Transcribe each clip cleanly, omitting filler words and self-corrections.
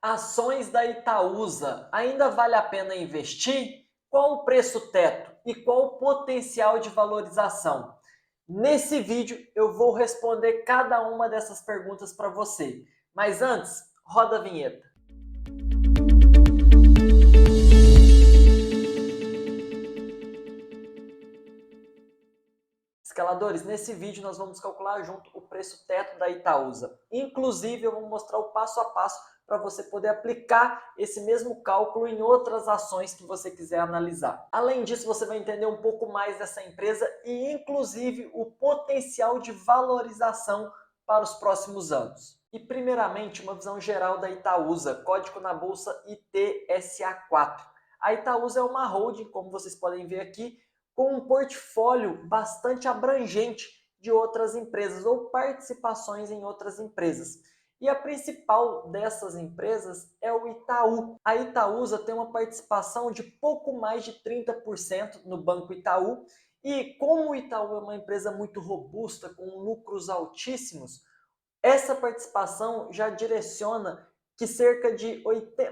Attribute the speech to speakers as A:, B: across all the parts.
A: Ações da Itaúsa, ainda vale a pena investir? Qual o preço teto e qual o potencial de valorização? Nesse vídeo eu vou responder cada uma dessas perguntas para você. Mas antes, roda a vinheta. Escaladores, nesse vídeo nós vamos calcular junto o preço teto da Itaúsa. Inclusive, eu vou mostrar o passo a passo para você poder aplicar esse mesmo cálculo em outras ações que você quiser analisar. Além disso, você vai entender um pouco mais dessa empresa e, inclusive, o potencial de valorização para os próximos anos. E, primeiramente, uma visão geral da Itaúsa, código na bolsa ITSA4. A Itaúsa é uma holding, como vocês podem ver aqui, com um portfólio bastante abrangente de outras empresas ou participações em outras empresas. E a principal dessas empresas é o Itaú. A Itaúsa tem uma participação de pouco mais de 30% no Banco Itaú. E como o Itaú é uma empresa muito robusta, com lucros altíssimos, essa participação já direciona que cerca de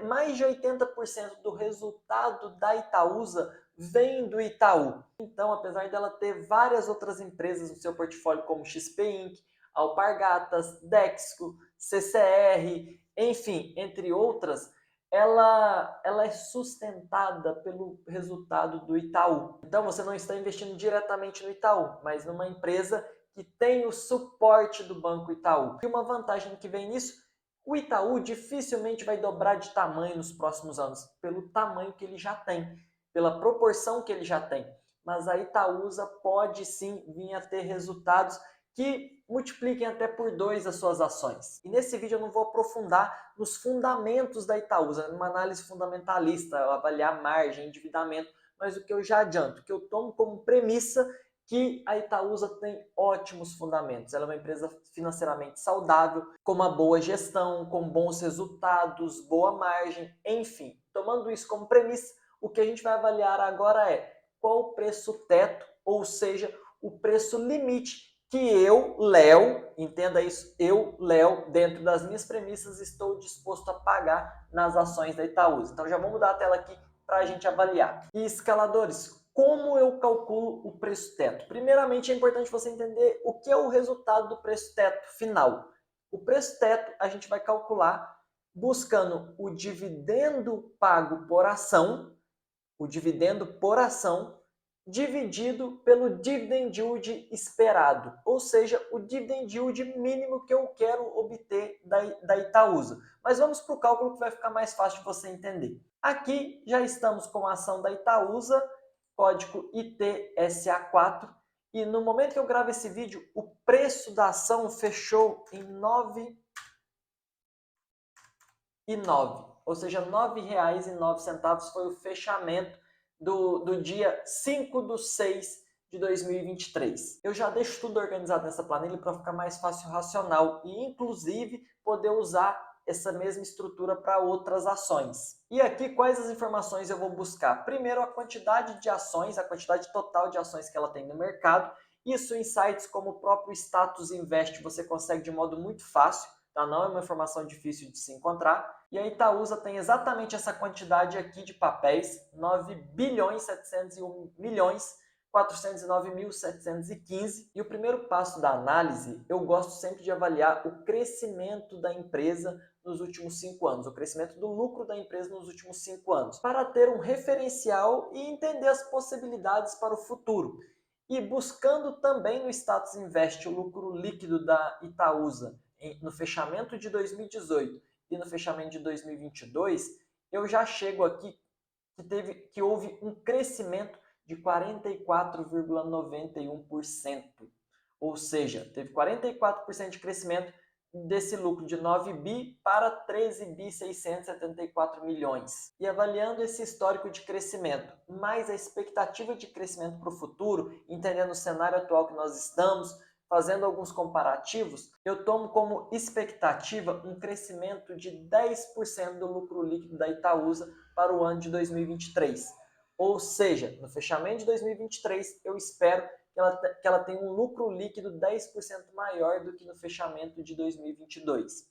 A: mais de 80% do resultado da Itaúsa vem do Itaú. Então, apesar dela ter várias outras empresas no seu portfólio, como XP Inc., Alpargatas, Dexco, CCR, enfim, entre outras, ela é sustentada pelo resultado do Itaú. Então, você não está investindo diretamente no Itaú, mas numa empresa que tem o suporte do Banco Itaú. E uma vantagem que vem nisso, o Itaú dificilmente vai dobrar de tamanho nos próximos anos, pelo tamanho que ele já tem, pela proporção que ele já tem. Mas a Itaúsa pode sim vir a ter resultados que multipliquem até por 2 as suas ações. E nesse vídeo eu não vou aprofundar nos fundamentos da Itaúsa, numa análise fundamentalista, avaliar margem, endividamento, mas o que eu já adianto, que eu tomo como premissa que a Itaúsa tem ótimos fundamentos. Ela é uma empresa financeiramente saudável, com uma boa gestão, com bons resultados, boa margem, enfim. Tomando isso como premissa, o que a gente vai avaliar agora é qual o preço teto, ou seja, o preço limite que eu, Léo, entenda isso, eu, Léo, dentro das minhas premissas, estou disposto a pagar nas ações da Itaúsa. Então já vou mudar a tela aqui para a gente avaliar. E escaladores, como eu calculo o preço teto? Primeiramente, é importante você entender o que é o resultado do preço teto final. O preço teto a gente vai calcular buscando o dividendo pago por ação, dividido pelo dividend yield esperado, ou seja, o dividend yield mínimo que eu quero obter da Itaúsa. Mas vamos para o cálculo que vai ficar mais fácil de você entender. Aqui já estamos com a ação da Itaúsa, código ITSA4, e no momento que eu gravo esse vídeo, o preço da ação fechou em 9,09, ou seja, R$ 9,09 foi o fechamento do dia 5/6/2023. Eu já deixo tudo organizado nessa planilha para ficar mais fácil racional e, inclusive, poder usar essa mesma estrutura para outras ações. E aqui, quais as informações eu vou buscar? Primeiro, a quantidade de ações, a quantidade total de ações que ela tem no mercado. Isso em sites como o próprio Status Invest você consegue de modo muito fácil, tá? Não é uma informação difícil de se encontrar. E a Itaúsa tem exatamente essa quantidade aqui de papéis, 9.701.409.715. E o primeiro passo da análise, eu gosto sempre de avaliar o crescimento da empresa nos últimos 5 anos, o crescimento do lucro da empresa nos últimos 5 anos, para ter um referencial e entender as possibilidades para o futuro. E buscando também no Status Invest o lucro líquido da Itaúsa no fechamento de 2018 e no fechamento de 2022, eu já chego aqui que houve um crescimento de 44,91%. Ou seja, teve 44% de crescimento desse lucro de 9 bi para 13 bi 674 milhões. E avaliando esse histórico de crescimento, mais a expectativa de crescimento para o futuro, entendendo o cenário atual que nós estamos, fazendo alguns comparativos, eu tomo como expectativa um crescimento de 10% do lucro líquido da Itaúsa para o ano de 2023. Ou seja, no fechamento de 2023, eu espero que ela tenha um lucro líquido 10% maior do que no fechamento de 2022.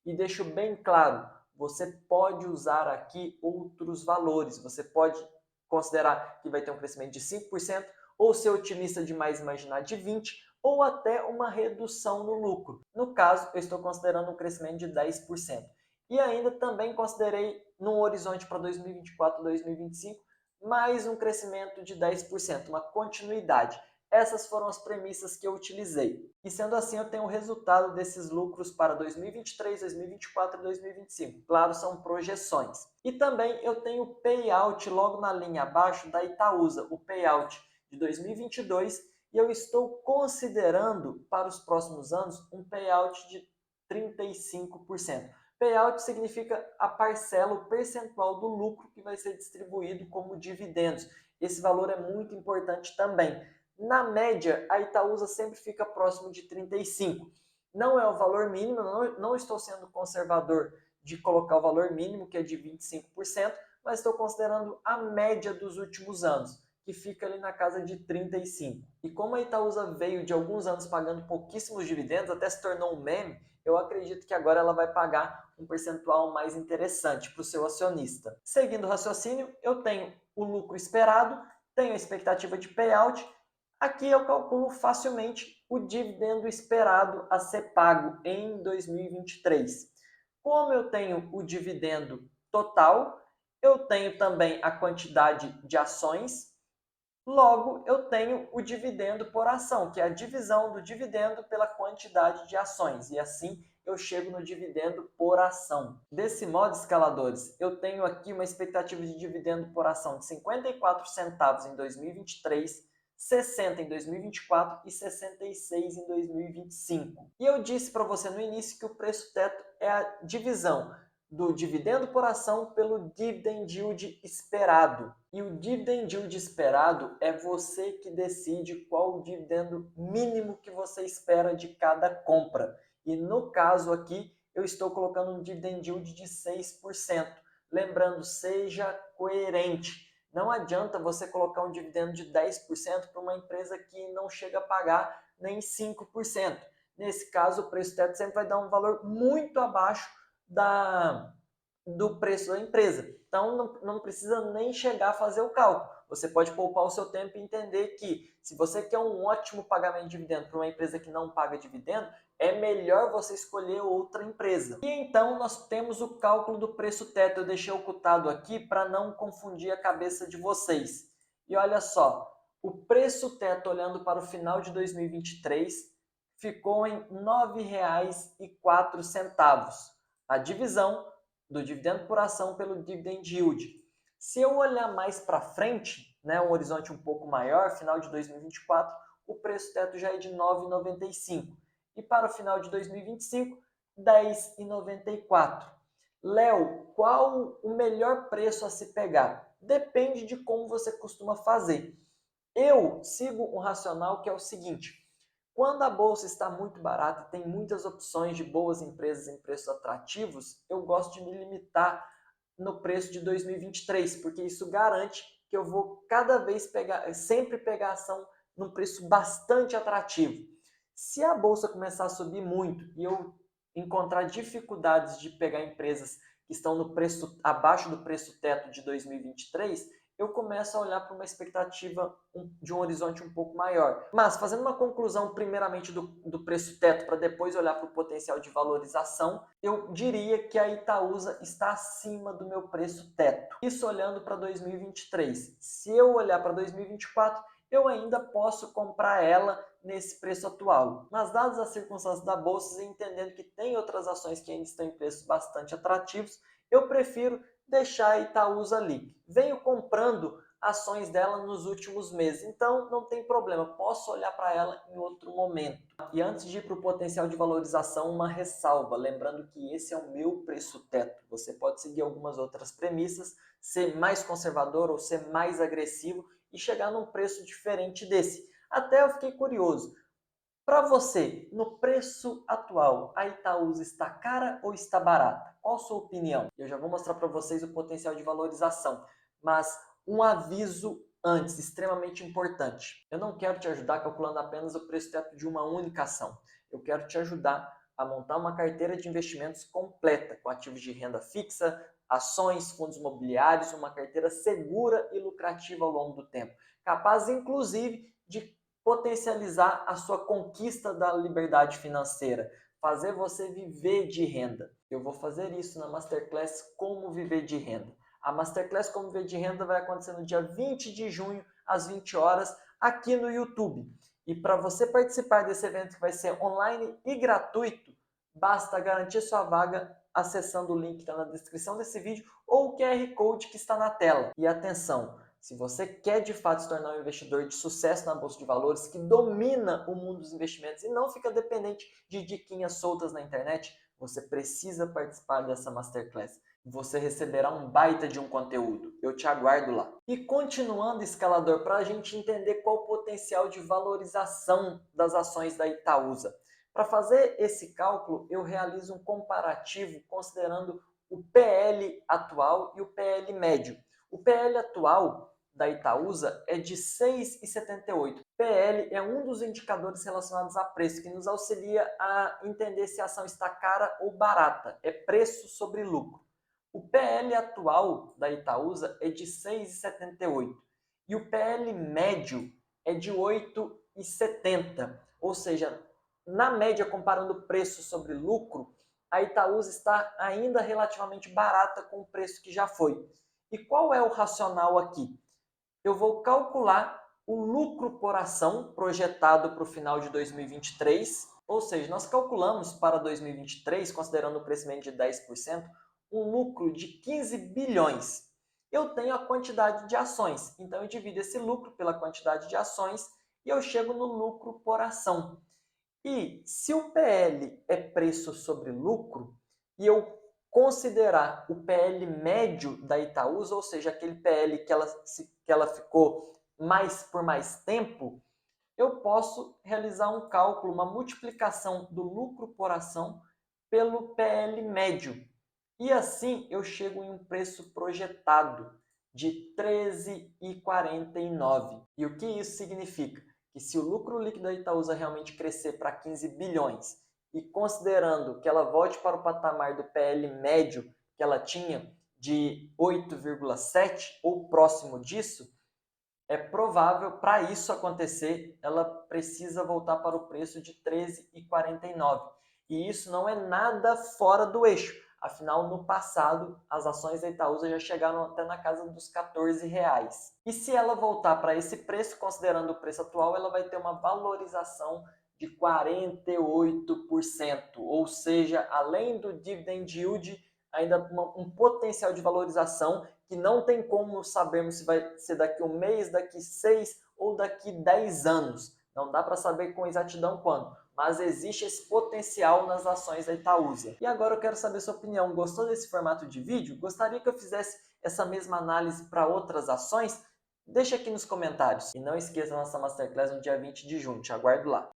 A: E deixo bem claro, você pode usar aqui outros valores. Você pode considerar que vai ter um crescimento de 5%, ou ser otimista demais e imaginar de 20%, ou até uma redução no lucro. No caso, eu estou considerando um crescimento de 10%. E ainda também considerei, no horizonte para 2024 e 2025, mais um crescimento de 10%, uma continuidade. Essas foram as premissas que eu utilizei. E sendo assim, eu tenho o resultado desses lucros para 2023, 2024 e 2025. Claro, são projeções. E também eu tenho o payout logo na linha abaixo da Itaúsa, o payout de 2022, e eu estou considerando para os próximos anos um payout de 35%. Payout significa a parcela, o percentual do lucro que vai ser distribuído como dividendos. Esse valor é muito importante também. Na média, a Itaúsa sempre fica próximo de 35%. Não é o valor mínimo, não estou sendo conservador de colocar o valor mínimo, que é de 25%, mas estou considerando a média dos últimos anos, que fica ali na casa de 35%. E como a Itaúsa veio de alguns anos pagando pouquíssimos dividendos, até se tornou um meme, eu acredito que agora ela vai pagar um percentual mais interessante para o seu acionista. Seguindo o raciocínio, eu tenho o lucro esperado, tenho a expectativa de payout. Aqui eu calculo facilmente o dividendo esperado a ser pago em 2023. Como eu tenho o dividendo total, eu tenho também a quantidade de ações, logo eu tenho o dividendo por ação, que é a divisão do dividendo pela quantidade de ações, e assim eu chego no dividendo por ação. Desse modo, escaladores, eu tenho aqui uma expectativa de dividendo por ação de 54 centavos em 2023, 60 em 2024 e 66 em 2025. E eu disse para você no início que o preço teto é a divisão do dividendo por ação pelo dividend yield esperado. E o dividend yield esperado é você que decide qual o dividendo mínimo que você espera de cada compra. E no caso aqui, eu estou colocando um dividend yield de 6%. Lembrando, seja coerente. Não adianta você colocar um dividendo de 10% para uma empresa que não chega a pagar nem 5%. Nesse caso, o preço teto sempre vai dar um valor muito abaixo do preço da empresa. Então, não precisa nem chegar a fazer o cálculo. Você pode poupar o seu tempo e entender que, se você quer um ótimo pagamento de dividendo para uma empresa que não paga dividendo, é melhor você escolher outra empresa. E então, nós temos o cálculo do preço teto. Eu deixei ocultado aqui para não confundir a cabeça de vocês. E olha só, o preço teto, olhando para o final de 2023, ficou em R$ 9,04. A divisão do dividendo por ação pelo dividend yield. Se eu olhar mais para frente, né, um horizonte um pouco maior, final de 2024, o preço teto já é de R$ 9,95. E para o final de 2025, R$ 10,94. Léo, qual o melhor preço a se pegar? Depende de como você costuma fazer. Eu sigo um racional que é o seguinte: quando a bolsa está muito barata e tem muitas opções de boas empresas em preços atrativos, eu gosto de me limitar no preço de 2023, porque isso garante que eu vou cada vez sempre pegar ação num preço bastante atrativo. Se a bolsa começar a subir muito e eu encontrar dificuldades de pegar empresas que estão no preço abaixo do preço teto de 2023, eu começo a olhar para uma expectativa de um horizonte um pouco maior. Mas, fazendo uma conclusão primeiramente do preço teto, para depois olhar para o potencial de valorização, eu diria que a Itaúsa está acima do meu preço teto. Isso olhando para 2023. Se eu olhar para 2024, eu ainda posso comprar ela nesse preço atual. Mas, dadas as circunstâncias da bolsa e entendendo que tem outras ações que ainda estão em preços bastante atrativos, eu prefiro deixar a Itaúsa ali. Venho comprando ações dela nos últimos meses, então não tem problema, posso olhar para ela em outro momento. E antes de ir para o potencial de valorização, uma ressalva, lembrando que esse é o meu preço teto. Você pode seguir algumas outras premissas, ser mais conservador ou ser mais agressivo e chegar num preço diferente desse. Até eu fiquei curioso. Para você, no preço atual, a Itaúsa está cara ou está barata? Qual a sua opinião? Eu já vou mostrar para vocês o potencial de valorização, mas um aviso antes, extremamente importante. Eu não quero te ajudar calculando apenas o preço teto de uma única ação. Eu quero te ajudar a montar uma carteira de investimentos completa, com ativos de renda fixa, ações, fundos imobiliários, uma carteira segura e lucrativa ao longo do tempo, capaz inclusive de potencializar a sua conquista da liberdade financeira, fazer você viver de renda. Eu vou fazer isso na Masterclass Como Viver de Renda. A Masterclass Como Viver de Renda vai acontecer no dia 20 de junho, às 20 horas, aqui no YouTube. E para você participar desse evento que vai ser online e gratuito, basta garantir sua vaga acessando o link que está na descrição desse vídeo ou o QR Code que está na tela. E atenção, se você quer de fato se tornar um investidor de sucesso na Bolsa de Valores, que domina o mundo dos investimentos e não fica dependente de diquinhas soltas na internet, você precisa participar dessa Masterclass. Você receberá um baita de um conteúdo. Eu te aguardo lá. E continuando, escalador, para a gente entender qual o potencial de valorização das ações da Itaúsa. Para fazer esse cálculo, eu realizo um comparativo considerando o PL atual e o PL médio. O PL atual da Itaúsa é de 6,78. PL é um dos indicadores relacionados a preço, que nos auxilia a entender se a ação está cara ou barata. É preço sobre lucro. O PL atual da Itaúsa é de 6,78 e o PL médio é de 8,70. Ou seja, na média, comparando preço sobre lucro, a Itaúsa está ainda relativamente barata com o preço que já foi. E qual é o racional aqui? Eu vou calcular o lucro por ação projetado para o final de 2023, ou seja, nós calculamos para 2023, considerando o crescimento de 10%, um lucro de 15 bilhões. Eu tenho a quantidade de ações, então eu divido esse lucro pela quantidade de ações e eu chego no lucro por ação. E se o PL é preço sobre lucro, e eu considerar o PL médio da Itaúsa, ou seja, aquele PL que ela ficou por mais tempo, eu posso realizar um cálculo, uma multiplicação do lucro por ação pelo PL médio. E assim eu chego em um preço projetado de 13,49. E o que isso significa? Que se o lucro líquido da Itaúsa realmente crescer para 15 bilhões e considerando que ela volte para o patamar do PL médio que ela tinha de 8,7 ou próximo disso, é provável, para isso acontecer, ela precisa voltar para o preço de 13,49. E isso não é nada fora do eixo. Afinal, no passado, as ações da Itaúsa já chegaram até na casa dos R$14. E se ela voltar para esse preço, considerando o preço atual, ela vai ter uma valorização de 48%. Ou seja, além do dividend yield, ainda um potencial de valorização que não tem como sabermos se vai ser daqui um mês, daqui 6 ou daqui 10 anos. Não dá para saber com exatidão quando, mas existe esse potencial nas ações da Itaúsa. E agora eu quero saber sua opinião. Gostou desse formato de vídeo? Gostaria que eu fizesse essa mesma análise para outras ações? Deixa aqui nos comentários. E não esqueça a nossa Masterclass no dia 20 de junho. Te aguardo lá.